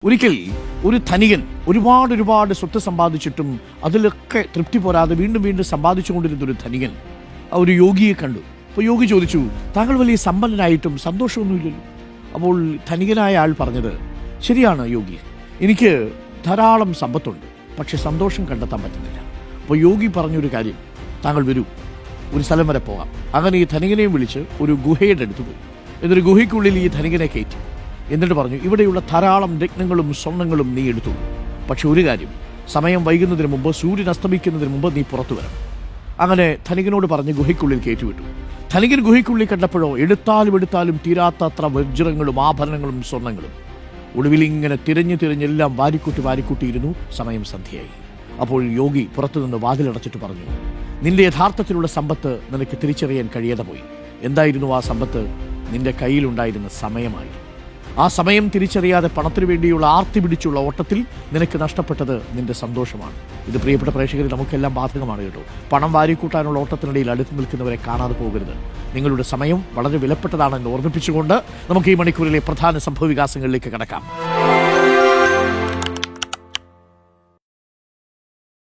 ഒരിക്കൽ ഒരു ധനികൻ ഒരുപാട് സ്വത്ത് സമ്പാദിച്ചിട്ടും അതിലൊക്കെ തൃപ്തി പോരാതെ വീണ്ടും വീണ്ടും സമ്പാദിച്ചുകൊണ്ടിരുന്ന ഒരു ധനികൻ ഒരു യോഗിയെ കണ്ടു. അപ്പോൾ യോഗി ചോദിച്ചു, താങ്കൾ വലിയ സമ്പന്നനായിട്ടും സന്തോഷമൊന്നുമില്ലല്ലോ. അപ്പോൾ ധനികനായ ആൾ പറഞ്ഞത്, ശരിയാണ് യോഗി, എനിക്ക് ധാരാളം സമ്പത്തുണ്ട്, പക്ഷെ സന്തോഷം കണ്ടെത്താൻ പറ്റുന്നില്ല. അപ്പോൾ യോഗി പറഞ്ഞൊരു കാര്യം, താങ്കൾ വരൂ, ഒരു സ്ഥലം വരെ പോകാം. അങ്ങനെ ഈ ധനികനെയും വിളിച്ച് ഒരു ഗുഹയുടെ അടുത്ത് പോയി. എന്നൊരു ഗുഹയ്ക്കുള്ളിൽ ഈ ധനികനെ കയറ്റി. എന്നിട്ട് പറഞ്ഞു, ഇവിടെയുള്ള ധാരാളം രത്നങ്ങളും സ്വർണ്ണങ്ങളും നീ എടുത്തു, പക്ഷെ ഒരു കാര്യം, സമയം വൈകുന്നതിന് മുമ്പ്, സൂര്യൻ അസ്തമിക്കുന്നതിന് മുമ്പ് നീ പുറത്തു വരണം. അങ്ങനെ ധനികനോട് പറഞ്ഞ് ഗുഹയ്ക്കുള്ളിൽ കയറ്റിവിട്ടു. ധനികൻ ഗുഹയ്ക്കുള്ളിൽ കണ്ടപ്പോഴോ എടുത്താലും തീരാത്തത്ര വജ്രങ്ങളും ആഭരണങ്ങളും സ്വർണ്ണങ്ങളും. ഒടുവിൽ ഇങ്ങനെ തിരഞ്ഞെല്ലാം വാരിക്കൂട്ടിയിരുന്നു. സമയം സന്ധ്യയായി. അപ്പോൾ യോഗി പുറത്തുനിന്ന് വാതിലടച്ചിട്ട് പറഞ്ഞു, നിന്റെ യഥാർത്ഥത്തിലുള്ള സമ്പത്ത് നിനക്ക് തിരിച്ചറിയാൻ കഴിയാതെ പോയി. എന്തായിരുന്നു ആ സമ്പത്ത്? നിന്റെ കയ്യിലുണ്ടായിരുന്ന സമയമായിരുന്നു. ആ സമയം തിരിച്ചറിയാതെ പണത്തിനു വേണ്ടിയുള്ള ആർത്തി പിടിച്ചുള്ള ഓട്ടത്തിൽ നിനക്ക് നഷ്ടപ്പെട്ടത് നിന്റെ സന്തോഷമാണ്. ഇത് പ്രിയപ്പെട്ട പ്രേക്ഷകരെ നമുക്കെല്ലാം ബാധകമാണ് കേട്ടോ. പണം വാരിക്കൂട്ടാനുള്ള ഓട്ടത്തിനിടയിൽ അടുത്ത് നിൽക്കുന്നവരെ കാണാതെ പോകരുത്. നിങ്ങളുടെ സമയം വളരെ വിലപ്പെട്ടതാണെന്ന് ഓർമ്മിപ്പിച്ചുകൊണ്ട് നമുക്ക് ഈ മണിക്കൂറിലെ പ്രധാന സംഭവവികാസങ്ങളിലേക്ക് കടക്കാം.